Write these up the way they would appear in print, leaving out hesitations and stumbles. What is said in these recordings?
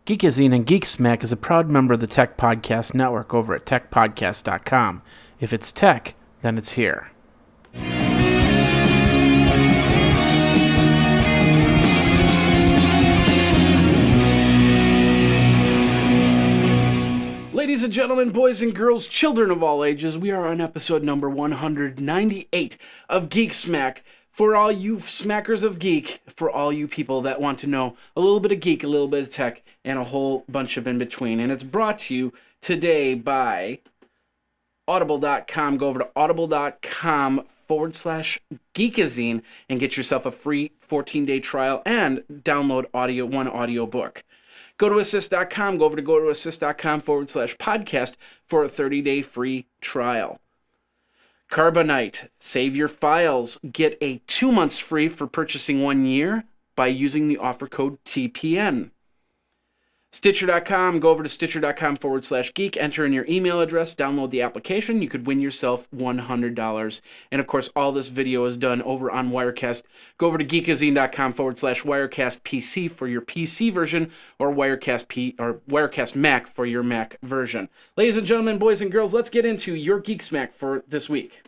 Geekazine and Geek Smack is a proud member of the Tech Podcast Network over at techpodcast.com. If it's tech, then it's here. Ladies and gentlemen, boys and girls, children of all ages, we are on episode number 198 of Geek Smack. For all you smackers of geek, for all you people that want to know a little bit of geek, a little bit of tech, and a whole bunch of in between. And it's brought to you today by Audible.com. Go over to audible.com/geekazine and get yourself a free 14-day trial and download one audiobook. Go to assist.com. Go over to assist.com/podcast for a 30-day free trial. Carbonite, save your files. Get a 2 months free for purchasing 1 year by using the offer code TPN. Stitcher.com, go over to stitcher.com/geek, enter in your email address, download the application. You could win yourself $100. And of course, all this video is done over on Wirecast. Go over to geekazine.com/Wirecast PC for your PC version, or Wirecast Mac for your Mac version. Ladies and gentlemen, boys and girls, let's get into your Geek Smack for this week.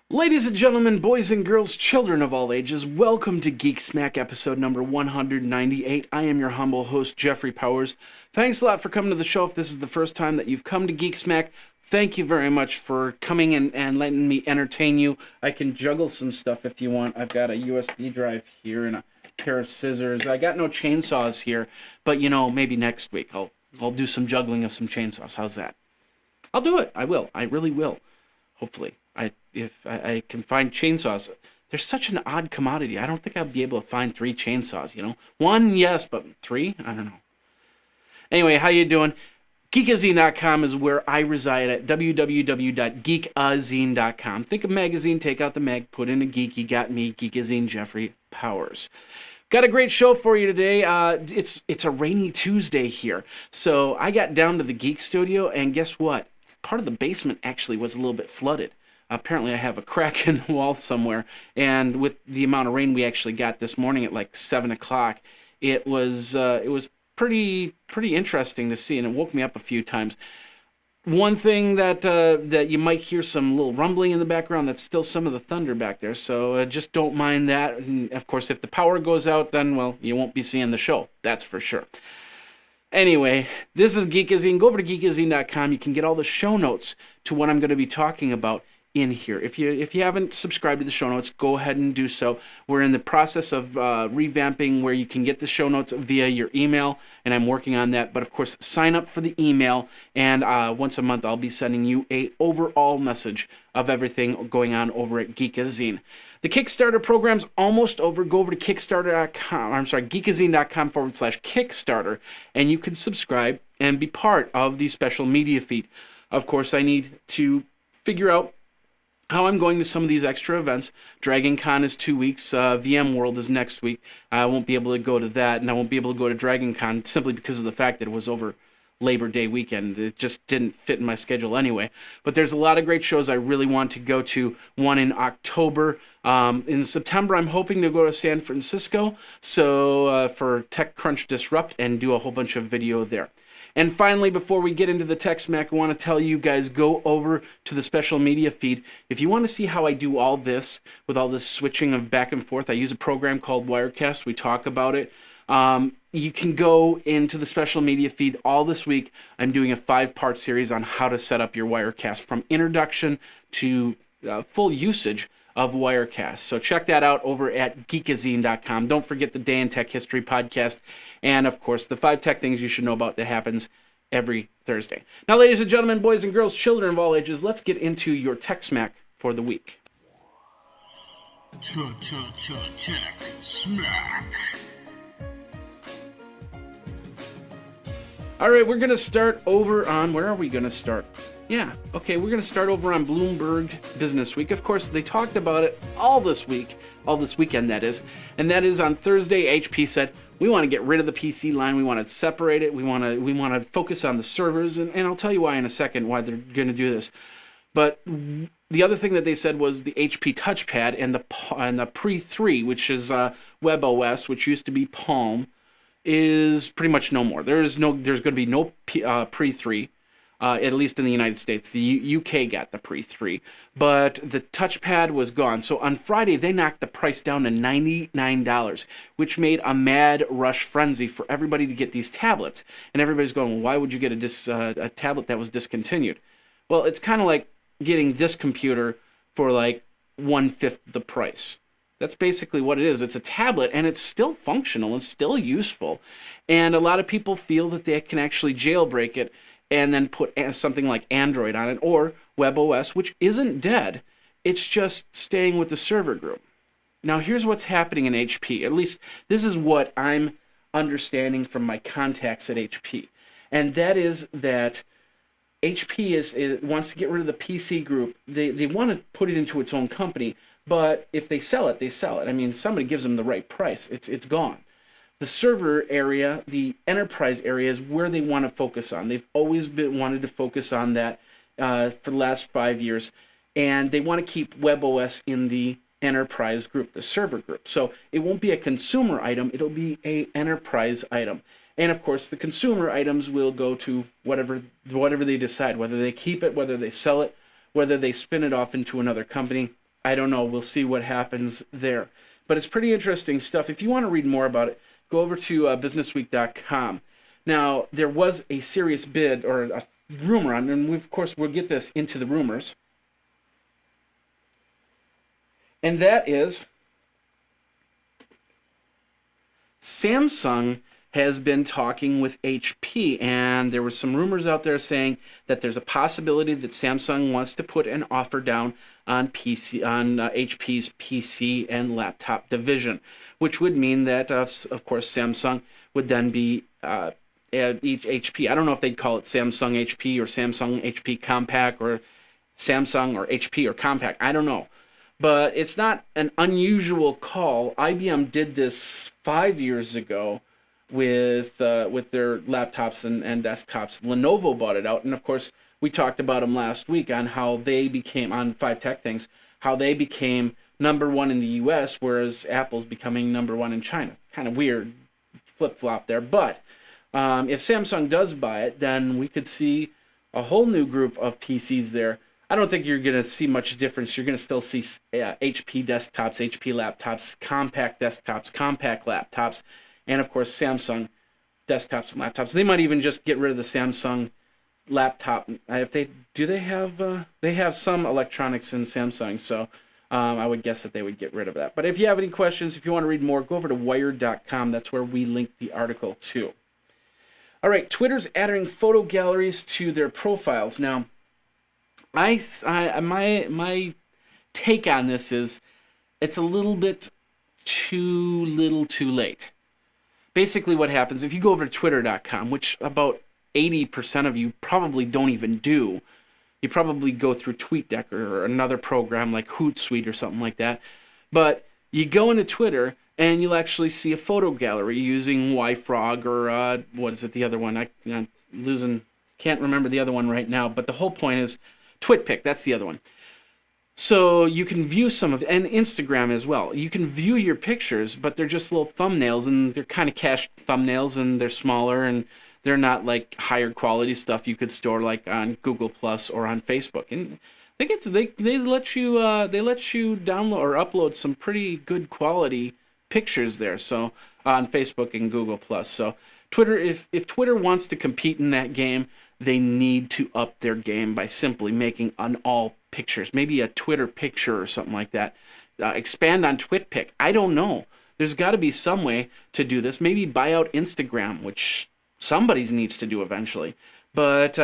Ladies and gentlemen, boys and girls, children of all ages, welcome to Geek Smack episode number 198. I am your humble host, Jeffrey Powers. Thanks a lot for coming to the show. If this is the first time that you've come to Geek Smack, thank you very much for coming and letting me entertain you. I can juggle some stuff if you want. I've got a USB drive here and a pair of scissors. I got no chainsaws here, but maybe next week I'll do some juggling of some chainsaws. How's that? I'll do it. I will. I really will. Hopefully. If I can find chainsaws. They're such an odd commodity. I don't think I'll be able to find 3 chainsaws, One, yes, but 3? I don't know. Anyway, how you doing? Geekazine.com is where I reside at www.geekazine.com. Think of magazine, take out the mag, put in a geek. You got me, Geekazine Jeffrey Powers. Got a great show for you today. It's a rainy Tuesday here. So I got down to the Geek studio, and guess what? Part of the basement actually was a little bit flooded. Apparently I have a crack in the wall somewhere, and with the amount of rain we actually got this morning at like 7 o'clock, it was pretty interesting to see, and it woke me up a few times. One thing that you might hear some little rumbling in the background, that's still some of the thunder back there, so just don't mind that. And of course, if the power goes out, then, well, you won't be seeing the show, that's for sure. Anyway, this is Geekazine. Go over to geekazine.com. You can get all the show notes to what I'm going to be talking about in here. If you haven't subscribed to the show notes, go ahead and do so. We're in the process of revamping where you can get the show notes via your email, and I'm working on that. But of course, sign up for the email, and once a month I'll be sending you a overall message of everything going on over at Geekazine. The Kickstarter program's almost over. Go over to geekazine.com/Kickstarter, and you can subscribe and be part of the special media feed. Of course, I need to figure out how I'm going to some of these extra events. Dragon Con is 2 weeks. VMworld is next week. I won't be able to go to that, and I won't be able to go to Dragon Con simply because of the fact that it was over Labor Day weekend. It just didn't fit in my schedule anyway. But there's a lot of great shows I really want to go to. One in October. In September, I'm hoping to go to San Francisco for TechCrunch Disrupt and do a whole bunch of video there. And finally, before we get into the Tech Smack, I want to tell you guys, go over to the special media feed. If you want to see how I do all this, with all this switching of back and forth, I use a program called Wirecast. We talk about it. You can go into the special media feed all this week. I'm doing a 5-part series on how to set up your Wirecast from introduction to full usage of Wirecast. So check that out over at geekazine.com. Don't forget the Day in Tech History podcast. And, of course, the 5 tech things you should know about that happens every Thursday. Now, ladies and gentlemen, boys and girls, children of all ages, let's get into your Tech Smack for the week. Tech Smack. All right, we're going to start over on, where are we going to start? Yeah, okay, we're going to start over on Bloomberg Business Week. Of course, they talked about it all this weekend, that is. And that is on Thursday, HP said, we want to get rid of the PC line. We want to separate it. We want to focus on the servers. And I'll tell you why in a second, why they're going to do this. But the other thing that they said was the HP touchpad and the Pre 3, which is WebOS, which used to be Palm, is pretty much no more. There's going to be no Pre 3, at least in the United States. The UK got the Pre 3, but the touchpad was gone. So on Friday, they knocked the price down to $99, which made a mad rush frenzy for everybody to get these tablets. And everybody's going, well, why would you get a tablet that was discontinued? Well, it's kind of like getting this computer for like 1/5 the price. That's basically what it is. It's a tablet, and it's still functional and still useful. And a lot of people feel that they can actually jailbreak it and then put something like Android on it or WebOS, which isn't dead. It's just staying with the server group. Now, here's what's happening in HP. At least this is what I'm understanding from my contacts at HP. And that is that HP wants to get rid of the PC group. They want to put it into its own company. But if they sell it, they sell it. I mean, somebody gives them the right price. It's gone. The server area, the enterprise area, is where they want to focus on. They've always wanted to focus on that for the last 5 years. And they want to keep WebOS in the enterprise group, the server group. So it won't be a consumer item. It'll be an enterprise item. And, of course, the consumer items will go to whatever they decide, whether they keep it, whether they sell it, whether they spin it off into another company. I don't know. We'll see what happens there. But it's pretty interesting stuff. If you want to read more about it, go over to businessweek.com. Now, there was a serious bid or a rumor on, and of course we'll get this into the rumors. And that is Samsung has been talking with HP, and there were some rumors out there saying that there's a possibility that Samsung wants to put an offer down on HP's PC and laptop division, which would mean that, of course, Samsung would then be each HP. I don't know if they'd call it Samsung HP or Samsung HP Compact or Samsung or HP or Compact. I don't know. But it's not an unusual call. IBM did this 5 years ago with their laptops and desktops. Lenovo bought it out, and of course we talked about them last week on how they became, on 5 Tech Things, how they became #1 in the U.S., whereas Apple's becoming #1 in China. Kind of weird flip-flop there, but if Samsung does buy it, then we could see a whole new group of PCs there. I don't think you're going to see much difference. You're going to still see HP desktops, HP laptops, compact desktops, compact laptops, and of course Samsung desktops and laptops. They might even just get rid of the Samsung laptop. If they have some electronics in Samsung, so I would guess that they would get rid of that. But if you have any questions, if you want to read more, go over to Wired.com. That's where we link the article to. All right, Twitter's adding photo galleries to their profiles. Now, my take on this is it's a little bit too little too late. Basically what happens, if you go over to twitter.com, which about 80% of you probably don't even do, you probably go through TweetDeck or another program like Hootsuite or something like that, but you go into Twitter and you'll actually see a photo gallery using YFrog or what is it, the other one? I'm can't remember the other one right now, but the whole point is TwitPic, that's the other one. So you can view some of, and Instagram as well. You can view your pictures, but they're just little thumbnails, and they're kind of cached thumbnails, and they're smaller, and they're not like higher quality stuff you could store like on Google Plus or on Facebook. And I think they let you download or upload some pretty good quality pictures there. So on Facebook and Google Plus. So Twitter, if Twitter wants to compete in that game, they need to up their game by simply making an all pictures, maybe a Twitter picture or something like that. Expand on TwitPic. I don't know. There's got to be some way to do this. Maybe buy out Instagram, which somebody needs to do eventually. But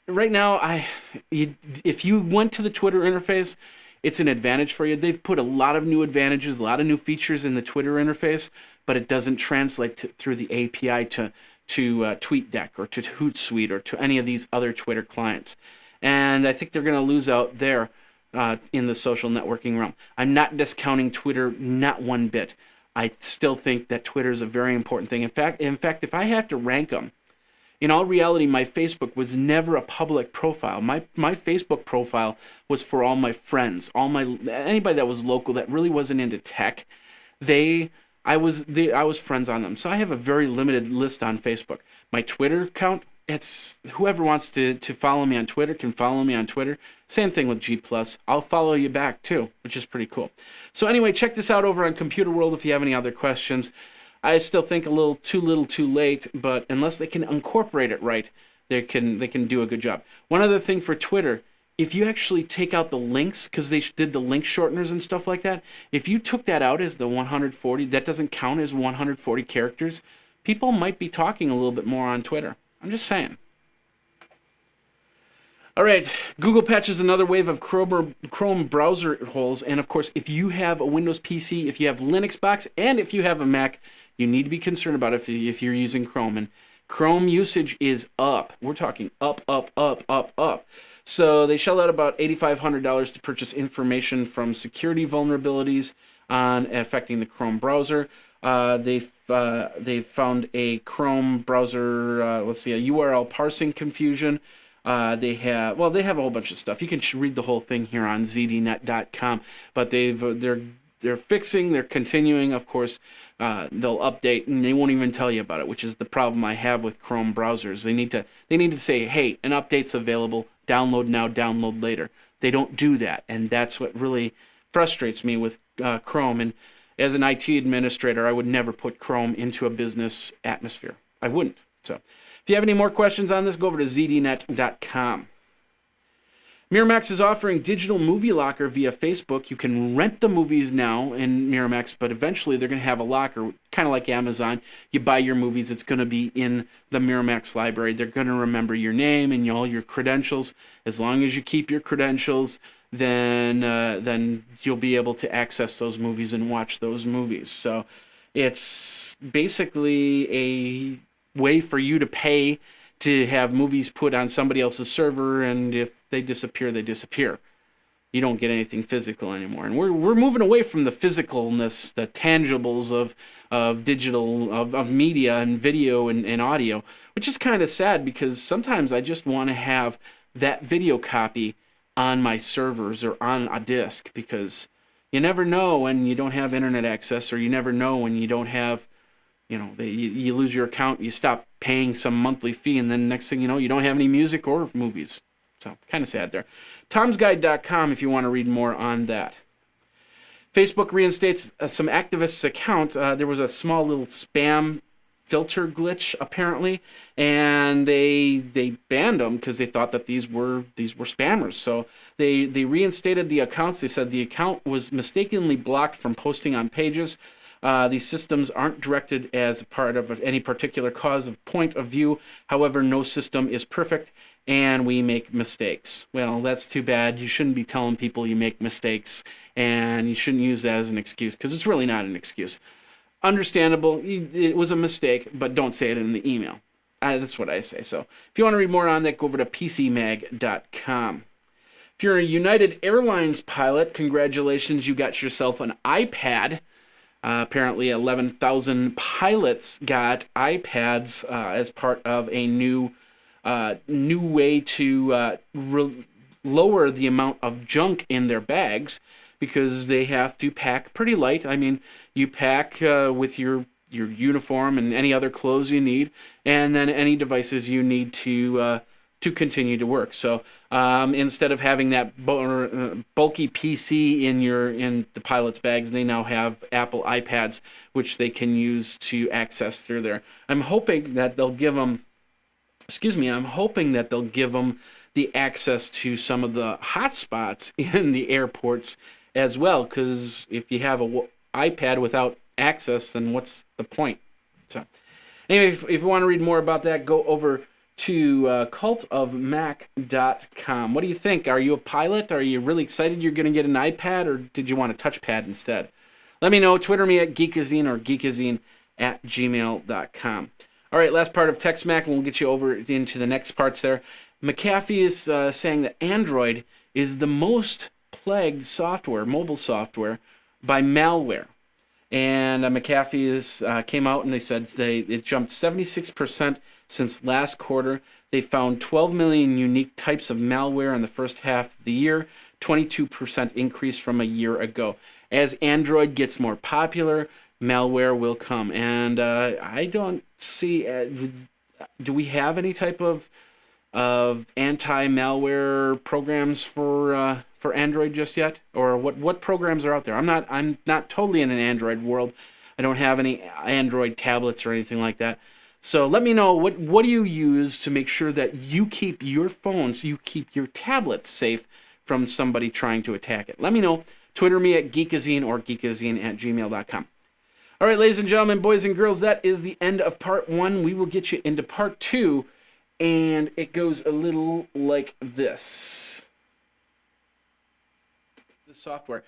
right now, if you went to the Twitter interface, it's an advantage for you. They've put a lot of new advantages, a lot of new features in the Twitter interface, but it doesn't translate through the API to TweetDeck or to Hootsuite or to any of these other Twitter clients. And I think they're going to lose out there in the social networking realm. I'm not discounting Twitter, not one bit. I still think that Twitter is a very important thing. In fact, if I have to rank them, in all reality, my Facebook was never a public profile. My Facebook profile was for all my friends, anybody that was local that really wasn't into tech. I was friends on them. So I have a very limited list on Facebook. My Twitter account, it's whoever wants to follow me on Twitter can follow me on Twitter. Same thing with G+. I'll follow you back too, which is pretty cool. So anyway, check this out over on Computer World if you have any other questions. I still think a little too late, but unless they can incorporate it right, they can do a good job. One other thing for Twitter, if you actually take out the links, because they did the link shorteners and stuff like that, if you took that out as the 140, that doesn't count as 140 characters, people might be talking a little bit more on Twitter. I'm just saying. All right, Google patches another wave of Chrome browser holes, and of course, if you have a Windows PC, if you have Linux box, and if you have a Mac, you need to be concerned about it if you're using Chrome. And Chrome usage is up. We're talking up. So they shelled out about $8,500 to purchase information from security vulnerabilities on affecting the Chrome browser. They found a Chrome browser, a URL parsing confusion. They have a whole bunch of stuff. You can read the whole thing here on zdnet.com. But they're fixing, they're continuing. Of course, they'll update, and they won't even tell you about it, which is the problem I have with Chrome browsers. They need to say, hey, an update's available. Download now, download later. They don't do that, and that's what really frustrates me with Chrome. And as an IT administrator, I would never put Chrome into a business atmosphere. I wouldn't. So if you have any more questions on this, go over to zdnet.com. Miramax is offering digital movie locker via Facebook. You can rent the movies now in Miramax, but eventually they're going to have a locker, kind of like Amazon. You buy your movies, it's going to be in the Miramax library. They're going to remember your name and all your credentials. As long as you keep your credentials, then you'll be able to access those movies and watch those movies. So it's basically a way for you to pay to have movies put on somebody else's server, and if they disappear, they disappear. You don't get anything physical anymore. And we're moving away from the physicalness, the tangibles of digital, of media and video and audio, which is kind of sad because sometimes I just want to have that video copy on my servers or on a disk, because you never know when you don't have internet access, or you never know when you don't have, you lose your account, you stop paying some monthly fee, and then next thing you know, you don't have any music or movies. So, kind of sad there. Tom'sGuide.com if you want to read more on that. Facebook reinstates some activists' accounts. There was a small little spam filter glitch, apparently, and they banned them because they thought that these were spammers. So they reinstated the accounts. They said the account was mistakenly blocked from posting on pages. These systems aren't directed as part of any particular cause of point of view. However, no system is perfect, and we make mistakes. Well, that's too bad. You shouldn't be telling people you make mistakes, and you shouldn't use that as an excuse, because it's really not an excuse. Understandable, it was a mistake, but don't say it in the email. That's what I say. So if you want to read more on that, go over to pcmag.com. If you're a United Airlines pilot, congratulations, you got yourself an iPad. Apparently 11,000 pilots got iPads as part of a new way to lower the amount of junk in their bags, because they have to pack pretty light. I mean, you pack with your uniform and any other clothes you need, and then any devices you need to to continue to work. So instead of having that bulky PC in the pilot's bags, they now have Apple iPads, which they can use to access through there. I'm hoping that they'll give them the access to some of the hotspots in the airports as well, because if you have an iPad without access, then what's the point? So anyway, if you want to read more about that, go over to cultofmac.com. What do you think? Are you a pilot? Are you really excited you're going to get an iPad, or did you want a touchpad instead? Let me know. Twitter me at Geekazine or geekazine@gmail.com. All right, last part of TechSmack, and we'll get you over into the next parts there. McAfee is saying that Android is the most plagued mobile software, by malware. And McAfee came out and they said it jumped 76% since last quarter. They found 12 million unique types of malware in the first half of the year, 22% increase from a year ago. As Android gets more popular, malware will come. And I don't see... do we have any type of anti-malware programs for Android just yet, or what programs are out there? I'm not totally in an Android world. I don't have any Android tablets or anything like that. So let me know what do you use to make sure that you keep your phones, you keep your tablets safe from somebody trying to attack it. Let me know. Twitter me at Geekazine or geekazine@gmail.com. All right, ladies and gentlemen, boys and girls, that is the end of part 1. We will get you into part 2. And it goes a little like this. The software.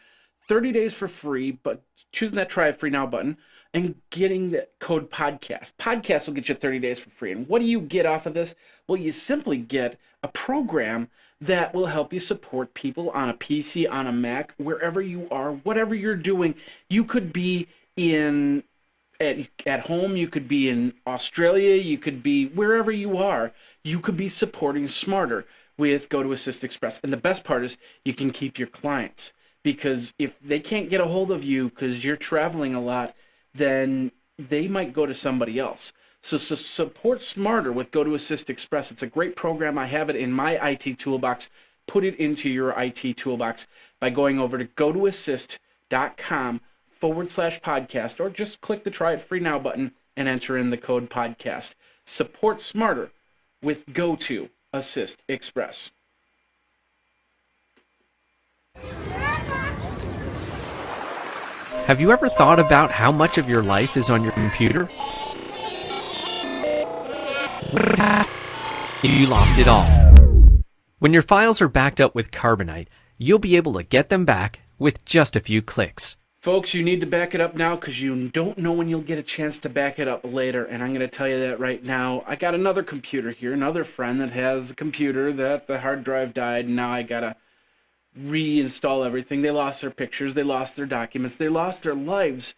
30 days for free, but choosing that try it free now button and getting the code podcast. Podcast will get you 30 days for free. And what do you get off of this? Well, you simply get a program that will help you support people on a PC, on a Mac, wherever you are, whatever you're doing. You could be at home, you could be in Australia, you could be wherever you are, you could be supporting smarter with GoToAssist Express. And the best part is you can keep your clients, because if they can't get a hold of you because you're traveling a lot, then they might go to somebody else. So support smarter with GoToAssist Express. It's a great program. I have it in my IT toolbox. Put it into your IT toolbox by going over to gotoassist.com/podcast, or just click the try it free now button and enter in the code podcast. Support smarter with GoToAssist Express. Have you ever thought about how much of your life is on your computer? You lost it all. When your files are backed up with Carbonite, you'll be able to get them back with just a few clicks. Folks, you need to back it up now, because you don't know when you'll get a chance to back it up later, and I'm going to tell you that right now. I got another computer here, another friend that has a computer that the hard drive died, and now I got to reinstall everything. They lost their pictures, they lost their documents, they lost their lives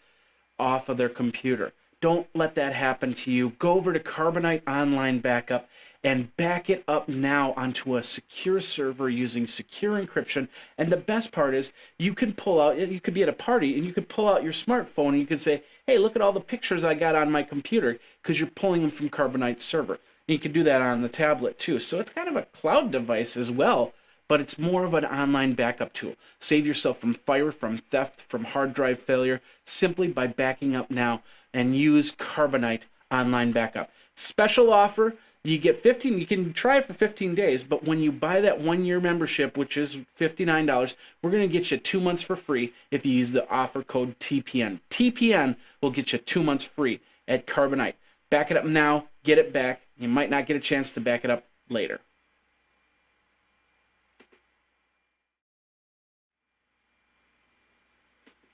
off of their computer. Don't let that happen to you. Go over to Carbonite Online Backup and back it up now onto a secure server using secure encryption. And the best part is you could be at a party and you could pull out your smartphone and you could say, hey, look at all the pictures I got on my computer, because you're pulling them from Carbonite's server. And you could do that on the tablet too. So it's kind of a cloud device as well, but it's more of an online backup tool. Save yourself from fire, from theft, from hard drive failure, simply by backing up now, and use Carbonite Online Backup. Special offer. You get 15, you can try it for 15 days, but when you buy that 1-year membership, which is $59, we're going to get you 2 months for free if you use the offer code TPN. TPN will get you 2 months free at Carbonite. Back it up now, get it back. You might not get a chance to back it up later.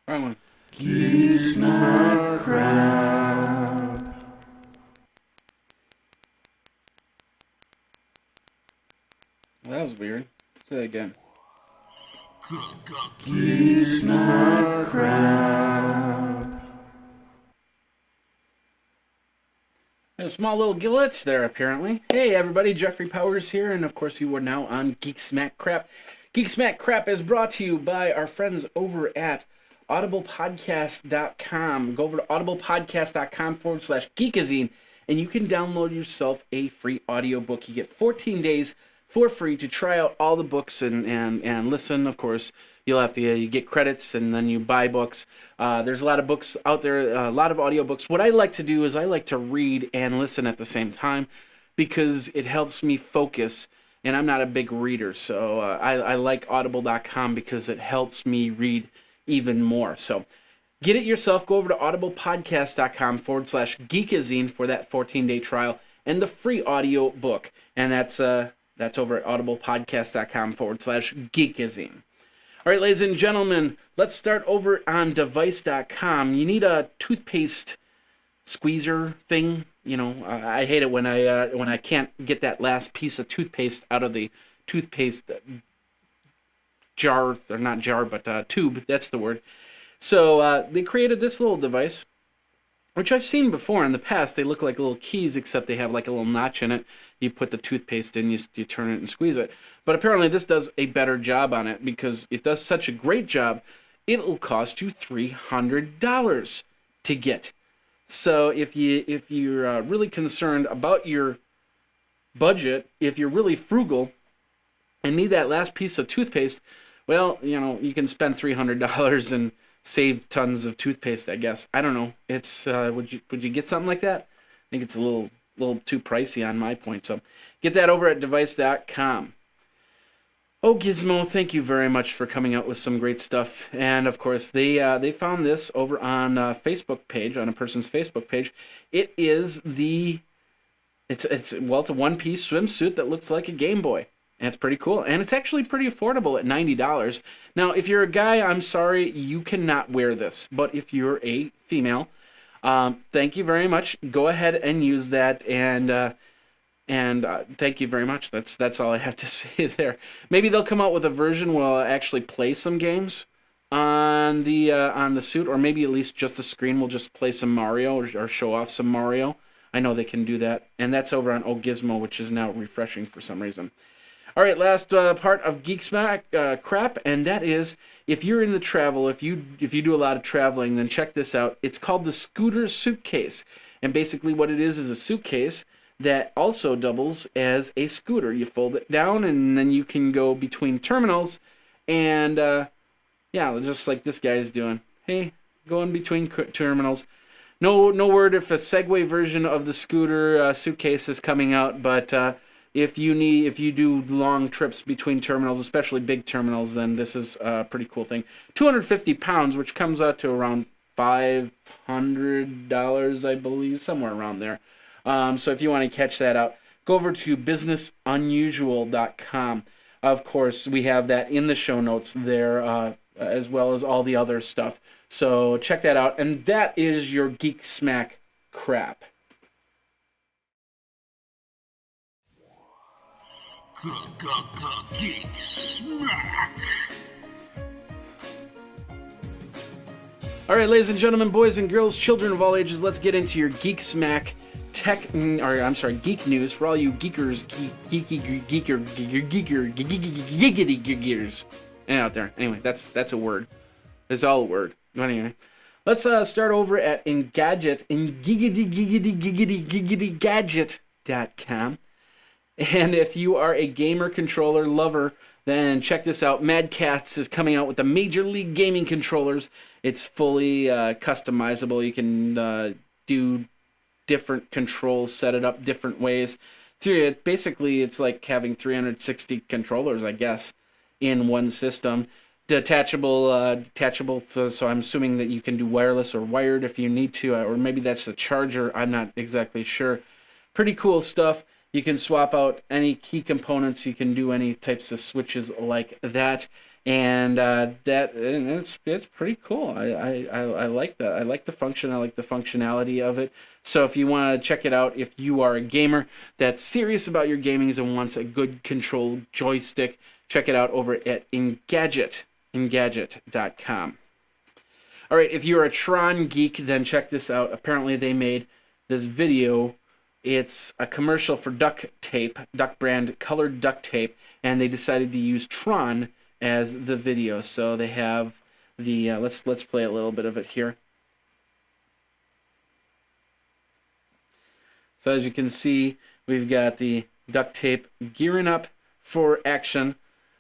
Wrong one. Geek Smart Crap. That was weird. Let's do that again. Geek Smart Crap. A small little glitch there, apparently. Hey, everybody, Jeffrey Powers here, and of course, you are now on Geek Smack Crap. Geek Smack Crap is brought to you by our friends over at audiblepodcast.com. Go over to audiblepodcast.com/geekazine and you can download yourself a free audiobook. You get 14 days for free to try out all the books and listen. Of course, you'll have to you get credits, and then you buy books. There's a lot of books out there, a lot of audiobooks. What I like to do is I like to read and listen at the same time because it helps me focus, and I'm not a big reader, so I like audible.com because it helps me read even more. So get it yourself. Go over to audiblepodcast.com/geekazine for that 14-day trial and the free audio book. And that's over at audiblepodcast.com/geekazine. All right, ladies and gentlemen, let's start over on device.com. You need a toothpaste squeezer thing. You know, I hate it when I can't get that last piece of toothpaste out of the toothpaste jar, or not jar, but tube. That's the word. So they created this little device, which I've seen before in the past. They look like little keys, except they have like a little notch in it. You put the toothpaste in, you turn it and squeeze it. But apparently this does a better job on it because it does such a great job, it'll cost you $300 to get. So if you're really concerned about your budget, if you're really frugal and need that last piece of toothpaste, well, you know, you can spend $300 and save tons of toothpaste, I guess. I don't know. It's would you get something like that? I think it's a little too pricey on my point. So get that over at device.com. Oh, Gizmo, thank you very much for coming out with some great stuff. And of course, they found this over on a Facebook page, on a person's Facebook page. It is it's a one-piece swimsuit that looks like a Game Boy. And it's pretty cool. And it's actually pretty affordable at $90. Now, if you're a guy, I'm sorry, you cannot wear this. But if you're a female, thank you very much. Go ahead and use that, and thank you very much. That's all I have to say there. Maybe they'll come out with a version where I'll actually play some games on the suit, or maybe at least just the screen will just play some Mario or show off some Mario. I know they can do that, and that's over on Gizmo, which is now refreshing for some reason. All right, last part of Geek Smack crap, and that is, if you're in the travel, if you do a lot of traveling, then check this out. It's called the Scooter Suitcase, and basically what it is a suitcase that also doubles as a scooter. You fold it down, and then you can go between terminals, and yeah, just like this guy is doing. Hey, going between terminals. No word if a Segway version of the scooter suitcase is coming out, but if you do long trips between terminals, especially big terminals, then this is a pretty cool thing. 250 pounds, which comes out to around $500, I believe, somewhere around there. So if you want to catch that out, go over to businessunusual.com. Of course, we have that in the show notes there, as well as all the other stuff. So check that out. And that is your Geek Smack crap. Geek Smack. All right, ladies and gentlemen, boys and girls, children of all ages, let's get into your Geek Smack geek news for all you geekers, geekers out there. Anyway, that's a word. It's all a word. But anyway, let's start over at gadget.com. And if you are a gamer controller lover, then check this out. Mad Catz is coming out with the Major League Gaming controllers. It's fully customizable. You can do different controls, set it up different ways. Basically, it's like having 360 controllers, I guess, in one system. Detachable, so I'm assuming that you can do wireless or wired if you need to, or maybe that's the charger. I'm not exactly sure. Pretty cool stuff. You can swap out any key components. You can do any types of switches like that, and it's pretty cool. I like that. I like the function. I like the functionality of it. So if you want to check it out, if you are a gamer that's serious about your gaming and wants a good control joystick, check it out over at Engadget.com. All right, if you're a Tron geek, then check this out. Apparently they made this video. It's a commercial for duct tape, Duck brand colored duct tape, and they decided to use Tron as the video. So they have the let's play a little bit of it here. So as you can see, we've got the duct tape gearing up for action,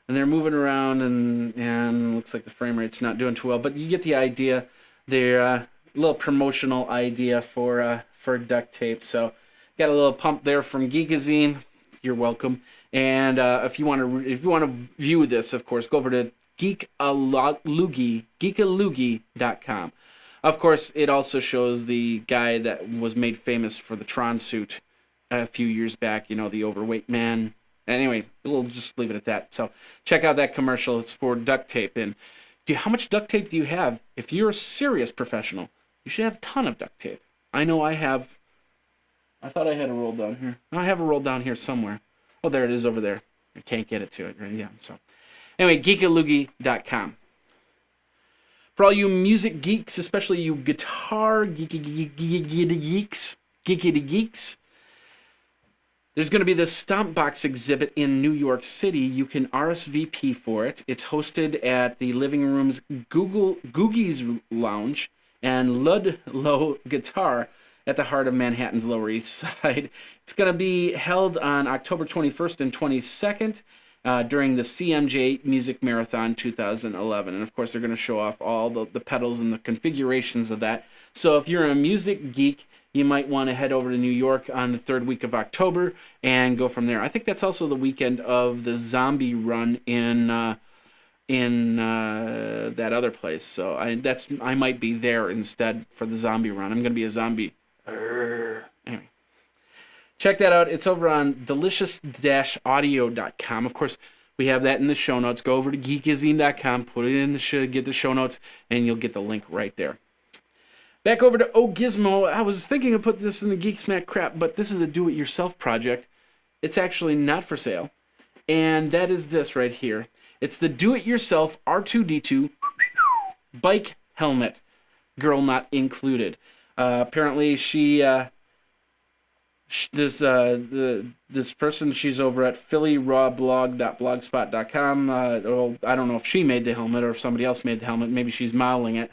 and they're moving around, and looks like the frame rate's not doing too well, but you get the idea. They're a little promotional idea for duct tape. So got a little pump there from Geekazine. You're welcome. And if you want to view this, of course, go over to geekalugi.com. Of course, it also shows the guy that was made famous for the Tron suit a few years back, the overweight man. Anyway, we'll just leave it at that. So check out that commercial. It's for duct tape. And how much duct tape do you have? If you're a serious professional, you should have a ton of duct tape. I know I have. I thought I had a roll down here. I have a roll down here somewhere. Oh, there it is over there. I can't get it to it. Right? Yeah. So anyway, geekalugi.com. For all you music geeks, especially you guitar geeks, there's going to be this Stomp Box exhibit in New York City. You can RSVP for it. It's hosted at the Living Room's Googie's Lounge and Ludlow Guitar at the heart of Manhattan's Lower East Side. It's going to be held on October 21st and 22nd. During the CMJ Music Marathon 2011. And of course, they're going to show off all the pedals and the configurations of that. So if you're a music geek, you might want to head over to New York on the third week of October and go from there. I think that's also the weekend of the zombie run in that other place. So I might be there instead for the zombie run. I'm going to be a zombie. Anyway. Check that out. It's over on delicious-audio.com. Of course, we have that in the show notes. Go over to geekazine.com, put it in get the show notes, and you'll get the link right there. Back over to Gizmo. I was thinking of putting this in the Geek Smack crap, but this is a do-it-yourself project. It's actually not for sale, and that is this right here. It's the do-it-yourself R2D2 bike helmet. Girl not included. Apparently, this person, she's over at phillyrawblog.blogspot.com. I don't know if she made the helmet or if somebody else made the helmet. Maybe she's modeling it.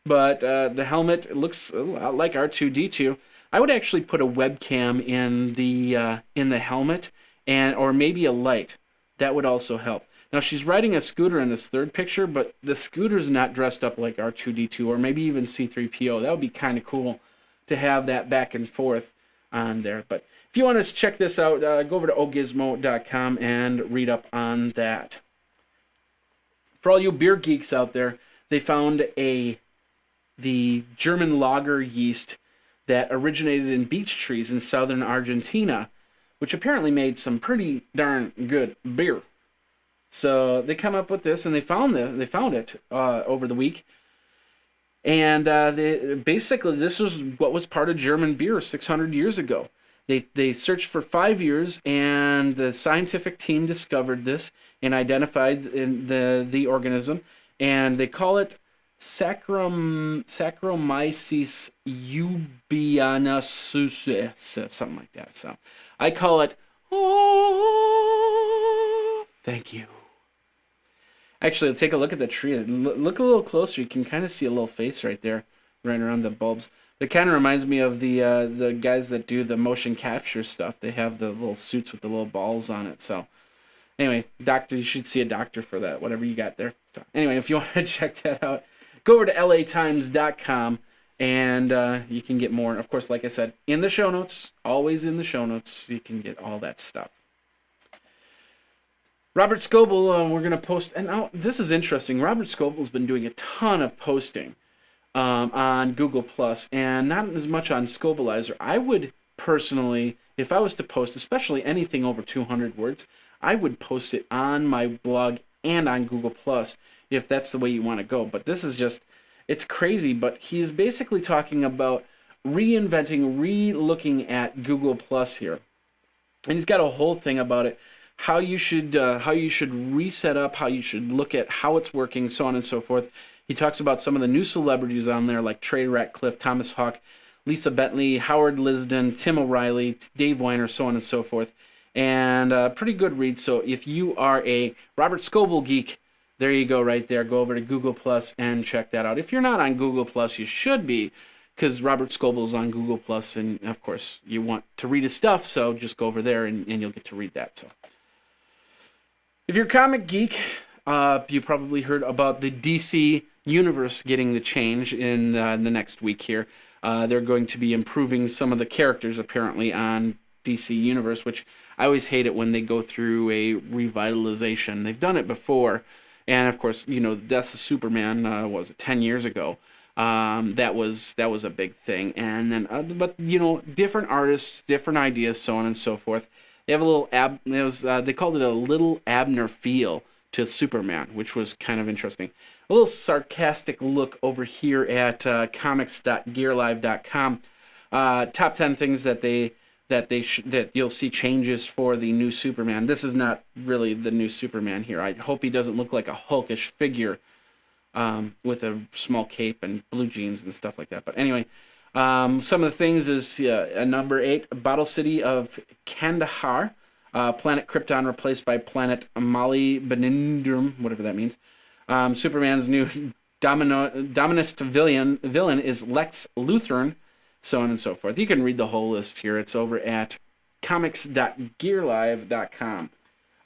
But the helmet looks a lot like R2D2. I would actually put a webcam in the helmet, or maybe a light. That would also help. Now, she's riding a scooter in this third picture, but the scooter's not dressed up like R2D2 or maybe even C3PO. That would be kind of cool to have that back and forth on there. But if you want to check this out, go over to ogizmo.com and read up on that. For all you beer geeks out there, they found the German lager yeast that originated in beech trees in southern Argentina, which apparently made some pretty darn good beer. So they come up with this, and they found it over the week. And basically, this was what was part of German beer 600 years ago. They searched for 5 years, and the scientific team discovered this and identified the organism, and they call it Saccharomyces eubaeanosus, something like that. So I call it, oh, thank you. Actually, take a look at the tree. Look a little closer. You can kind of see a little face right there, right around the bulbs. It kind of reminds me of the guys that do the motion capture stuff. They have the little suits with the little balls on it. So, anyway, doctor, you should see a doctor for that, whatever you got there. So, anyway, if you want to check that out, go over to latimes.com, and you can get more. Of course, like I said, in the show notes, always in the show notes, you can get all that stuff. Robert Scoble, we're going to post, and now this is interesting. Robert Scoble's been doing a ton of posting on Google+, and not as much on Scobleizer. I would personally, if I was to post, especially anything over 200 words, I would post it on my blog and on Google+, if that's the way you want to go. But this is just, it's crazy, but he's basically talking about re-looking at Google+ here. And he's got a whole thing about it. How you should reset up, how you should look at how it's working, so on and so forth. He talks about some of the new celebrities on there, like Trey Ratcliffe, Thomas Hawk, Lisa Bentley, Howard Lisden, Tim O'Reilly, Dave Weiner, so on and so forth. And pretty good read. So if you are a Robert Scoble geek, there you go right there. Go over to Google Plus and check that out. If you're not on Google Plus, you should be, because Robert Scoble's on Google Plus, and of course you want to read his stuff, so just go over there and you'll get to read that. So, if you're a comic geek, you probably heard about the DC universe getting the change in the next week here. They're going to be improving some of the characters apparently on DC Universe, which I always hate it when they go through a revitalization. They've done it before, and of course, you know, the death of Superman was it 10 years ago. That was a big thing, and then but you know, different artists, different ideas, so on and so forth. They have a little they called it a little Abner feel to Superman, which was kind of interesting. A little sarcastic look over here at comics.gearlive.com. Top 10 things that you'll see changes for the new Superman. This is not really the new Superman here. I hope he doesn't look like a hulkish figure with a small cape and blue jeans and stuff like that. But anyway, some of the things is number 8, Bottle City of Kandahar. Planet Krypton replaced by Planet Mali Benindrum, whatever that means. Superman's new dominist villain is Lex Luthor, so on and so forth. You can read the whole list here. It's over at comics.gearlive.com.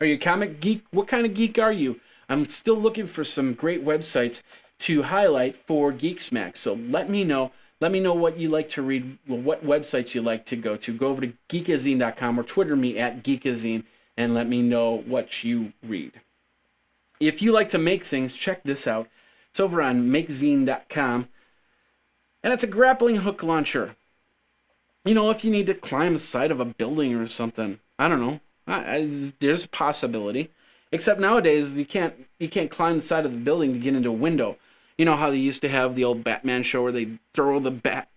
Are you a comic geek? What kind of geek are you? I'm still looking for some great websites to highlight for Geek Smack, so let me know. Let me know what you like to read, what websites you like to go to. Go over to geekazine.com or Twitter me at geekazine and let me know what you read. If you like to make things, check this out. It's over on makezine.com, and it's a grappling hook launcher. You know, if you need to climb the side of a building or something, I don't know. There's a possibility. Except nowadays, you can't climb the side of the building to get into a window. You know how they used to have the old Batman show where they throw the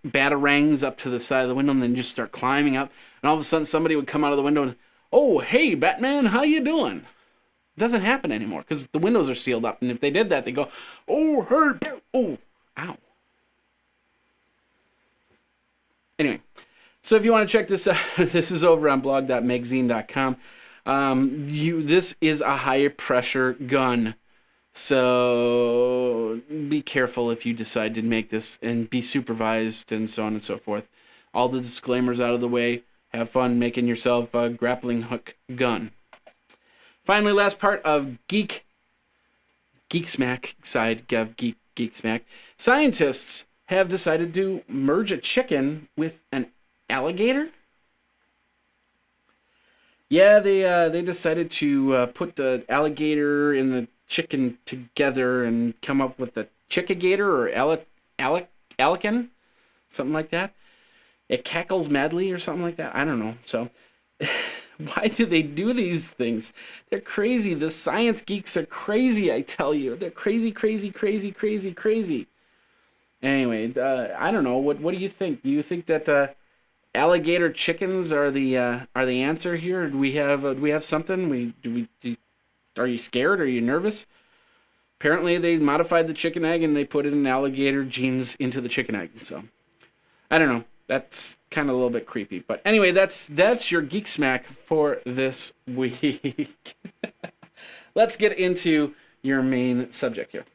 batarangs up to the side of the window and then just start climbing up, and all of a sudden somebody would come out of the window and, "Oh, hey, Batman, how you doing?" It doesn't happen anymore because the windows are sealed up, and if they did that, they go, "Oh, hey, oh, ow." Anyway, so if you want to check this out, this is over on blog.magazine.com. This is a high pressure gun, so be careful if you decide to make this, and be supervised and so on and so forth. All the disclaimers out of the way. Have fun making yourself a grappling hook gun. Finally, last part of Geek Smack side of Geek Smack. Scientists have decided to merge a chicken with an alligator. Yeah, they decided to put the alligator and the chicken together and come up with the chickagator or alican, something like that. It cackles madly or something like that. I don't know. So, why do they do these things? They're crazy. The science geeks are crazy, I tell you. They're crazy, crazy, crazy, crazy, crazy. Anyway, I don't know. What do you think? Do you think that alligator chickens are the answer here? Do we have something? Are you scared? Are you nervous? Apparently, they modified the chicken egg and they put in alligator genes into the chicken egg. So, I don't know. That's kind of a little bit creepy. But anyway, that's your Geek Smack for this week. Let's get into your main subject here.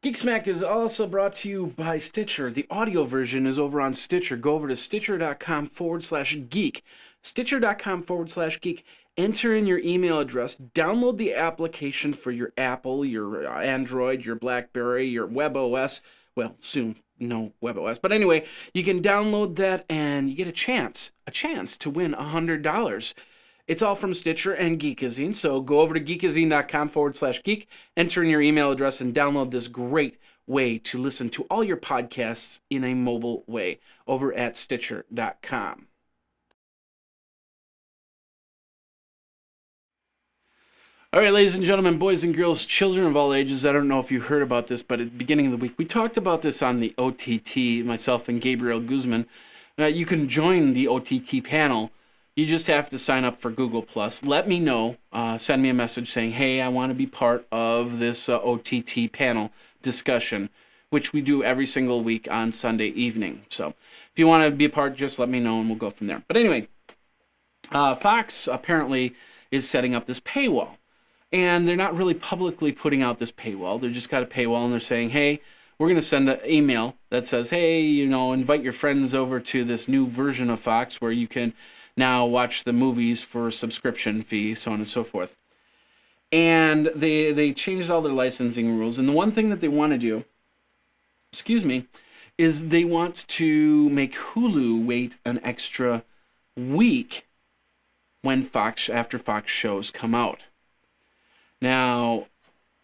Geek Smack is also brought to you by Stitcher. The audio version is over on Stitcher. Go over to stitcher.com/geek. Stitcher.com/geek. Enter in your email address. Download the application for your Apple, your Android, your BlackBerry, your WebOS. Well, soon, no WebOS. But anyway, you can download that and you get a chance to win $100. It's all from Stitcher and Geekazine. So go over to geekazine.com/geek, enter in your email address, and download this great way to listen to all your podcasts in a mobile way over at Stitcher.com. All right, ladies and gentlemen, boys and girls, children of all ages, I don't know if you heard about this, but at the beginning of the week, we talked about this on the OTT, myself and Gabriel Guzman. You can join the OTT panel. You just have to sign up for Google+. Let me know. Send me a message saying, hey, I want to be part of this OTT panel discussion, which we do every single week on Sunday evening. So if you want to be a part, just let me know and we'll go from there. But anyway, Fox apparently is setting up this paywall. And they're not really publicly putting out this paywall. They're just got a paywall and they're saying, hey, we're going to send an email that says, hey, invite your friends over to this new version of Fox where you can now watch the movies for subscription fee, so on and so forth. And they changed all their licensing rules. And the one thing that they want to do, is they want to make Hulu wait an extra week after Fox shows come out. Now,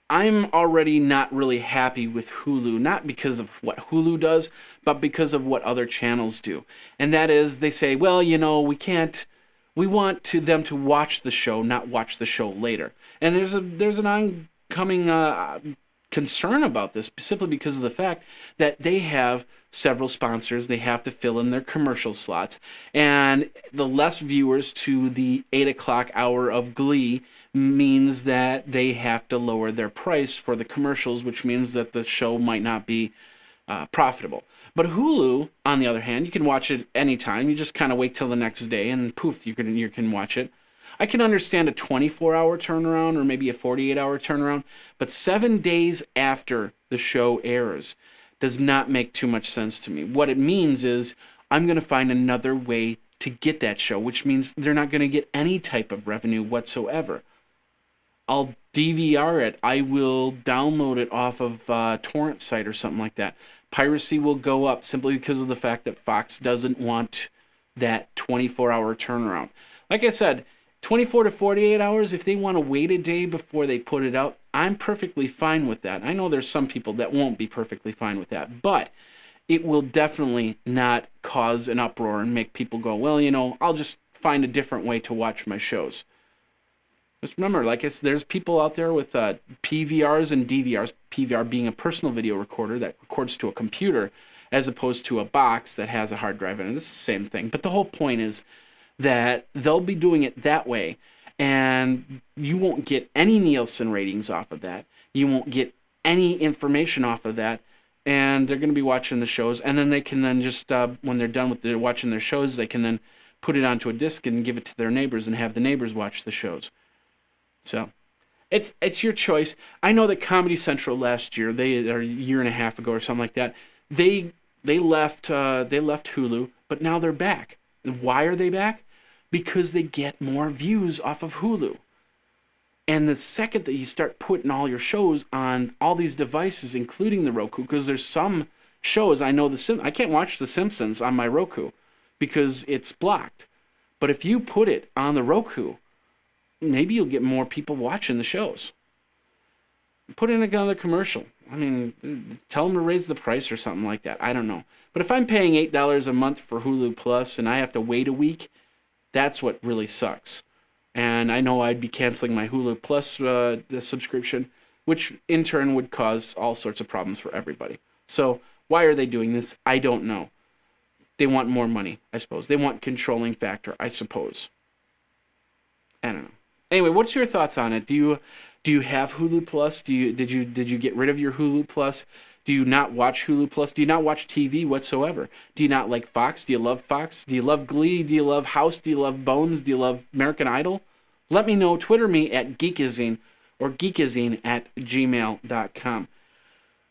I'm already not really happy with Hulu, not because of what Hulu does, but because of what other channels do. And that is, they say, well, we want them to watch the show, not watch the show later. And there's an oncoming concern about this, simply because of the fact that they have several sponsors. They have to fill in their commercial slots, and the less viewers to the 8 o'clock hour of Glee means that they have to lower their price for the commercials, which means that the show might not be profitable. But Hulu, on the other hand, you can watch it anytime. You just kind of wait till the next day, and poof, you can watch it. I can understand a 24-hour turnaround or maybe a 48-hour turnaround, but 7 days after the show airs does not make too much sense to me. What it means is I'm going to find another way to get that show, which means they're not going to get any type of revenue whatsoever. I'll DVR it. I will download it off of a torrent site or something like that. Piracy will go up simply because of the fact that Fox doesn't want that 24-hour turnaround. Like I said, 24 to 48 hours, if they want to wait a day before they put it out, I'm perfectly fine with that. I know there's some people that won't be perfectly fine with that, but it will definitely not cause an uproar and make people go, well, I'll just find a different way to watch my shows. Just remember, there's people out there with PVRs and DVRs, PVR being a personal video recorder that records to a computer as opposed to a box that has a hard drive in it. It's the same thing, but the whole point is that they'll be doing it that way, and you won't get any Nielsen ratings off of that. You won't get any information off of that, and they're going to be watching the shows, and then they can then just, when they're done with watching their shows, they can then put it onto a disc and give it to their neighbors and have the neighbors watch the shows. So, it's your choice. I know that Comedy Central last year, or a year and a half ago or something like that, they left Hulu, but now they're back. Why are they back? Because they get more views off of Hulu. And the second that you start putting all your shows on all these devices, including the Roku, because there's some shows, I know I can't watch The Simpsons on my Roku because it's blocked. But if you put it on the Roku, maybe you'll get more people watching the shows. Put in another commercial. I mean, tell them to raise the price or something like that. I don't know. But if I'm paying $8 a month for Hulu Plus and I have to wait a week, that's what really sucks. And I know I'd be canceling my Hulu Plus subscription, which in turn would cause all sorts of problems for everybody. So why are they doing this? I don't know. They want more money, I suppose. They want controlling factor, I suppose. I don't know. Anyway, what's your thoughts on it? Do you have Hulu Plus? Did you get rid of your Hulu Plus? Do you not watch Hulu Plus? Do you not watch TV whatsoever? Do you not like Fox? Do you love Fox? Do you love Glee? Do you love House? Do you love Bones? Do you love American Idol? Let me know. Twitter me at Geekazine or geekazine@gmail.com.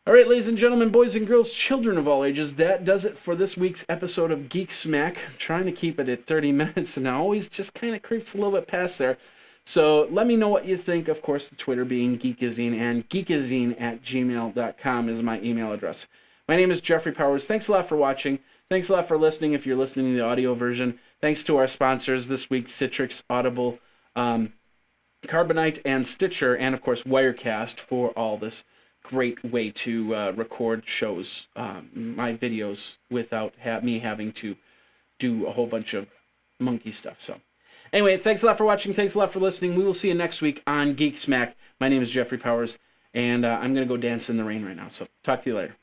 All right, ladies and gentlemen, boys and girls, children of all ages, that does it for this week's episode of Geek Smack. I'm trying to keep it at 30 minutes, and it always just kind of creeps a little bit past there. So let me know what you think. Of course, the Twitter being Geekazine, and geekazine@gmail.com is my email address. My name is Jeffrey Powers. Thanks a lot for watching. Thanks a lot for listening if you're listening to the audio version. Thanks to our sponsors this week, Citrix, Audible, Carbonite, and Stitcher, and of course Wirecast for all this great way to record shows, my videos, without me having to do a whole bunch of monkey stuff. So anyway, thanks a lot for watching. Thanks a lot for listening. We will see you next week on Geek Smack. My name is Jeffrey Powers, and I'm going to go dance in the rain right now. So talk to you later.